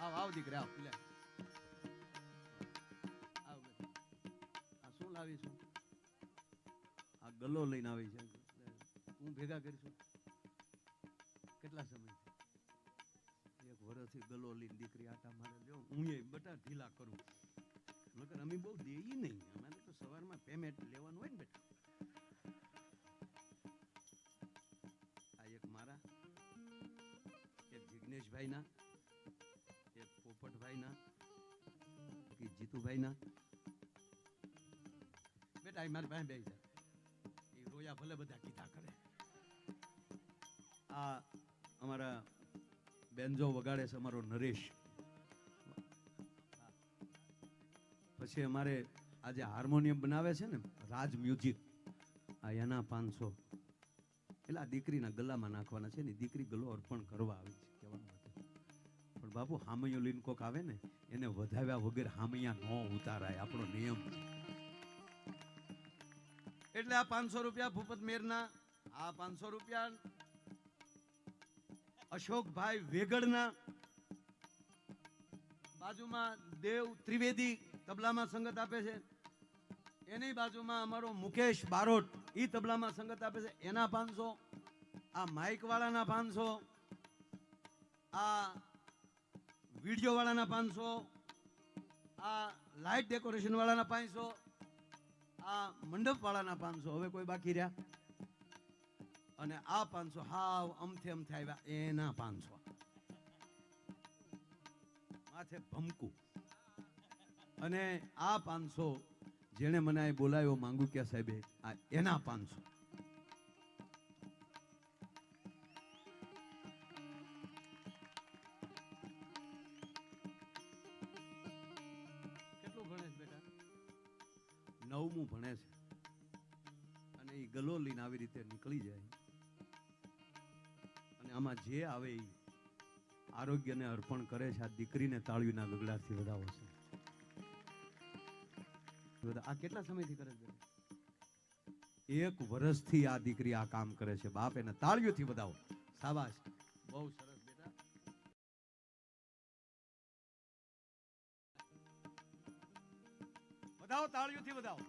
આવ આવ દીકરા આવ લે આવ બેટા આ શું લાવી છું આ ગલ્લો લઈને આવી છે હું ભેગા કરીશું કેટલા સમય એક વર્ષથી ગલ્લો લઈને દીકરી આટા મારે લ્યો હું એ બટા ઢીલા કરું નકર અમે બહુ દેઈ નહીં અમારે તો સવારમાં પેમેન્ટ લેવાનું હોય ને બેટા આ એક મારા એક જિગ્નેશભાઈના એક પોપટભાઈના કે જીતુભાઈના બેટા મારી પાસે બેસી જાય એ રોયા ભલે બધા કીધા કરે આ અમારા બેન્જો વગાડે છે અમારો નરેશ પછી અમારે આજે હાર્મોનિયમ બનાવે છે ને રાજ મ્યુઝિક આ એના 500 એટલે આ દીકરીના ગલામાં નાખવાના છે ને દીકરી ગલો અર્પણ કરવા આવી છે કહેવાનું પણ બાપુ હામૈયો લઈને કોક આવે ને એને વધાવ્યા વગર હામૈયા ન ઉતારાય આપણો નિયમ છે એટલે આ 500 રૂપિયા ભૂપત મેરના આ 500 રૂપિયા અશોકભાઈ વેગડના બાજુમાં દેવ ત્રિવેદી તબલામાં સંગત આપે છે એની બાજુમાં અમારો મુકેશ બારોટ ઈ તબલામાં સંગત આપે છે એના 500 આ માઇક વાળાના 500 આ વિડીયો વાળાના 500 આ લાઇટ ડેકોરેશન વાળાના 500 આ મંડપ વાળાના 500 હવે કોઈ બાકી રહ્યા અને આ 500 હાવ અમથે આવ્યા એના 500 માથે ભમકું અને આ 500 જેણે મને અહીં બોલાવ્યો માંગુકિયા સાહેબે આ એના 500 કેટલું ભણે છે બેટા 9મું ભણે છે અને એ ગલો લઈને આવી રીતે નીકળી જાય અને આમાં જે આવે એ આરોગ્યને અર્પણ કરે છે આ દીકરીને તાળીના ગગડાથી વધાવો છે આ કેટલા સમયથી કરે છે 1 વર્ષથી આ દીકરી આ કામ કરે છે બાપ એને તાળીઓથી વધાવો શાબાશ બહુ સરસ બેટા વધાવો તાળીઓથી વધાવો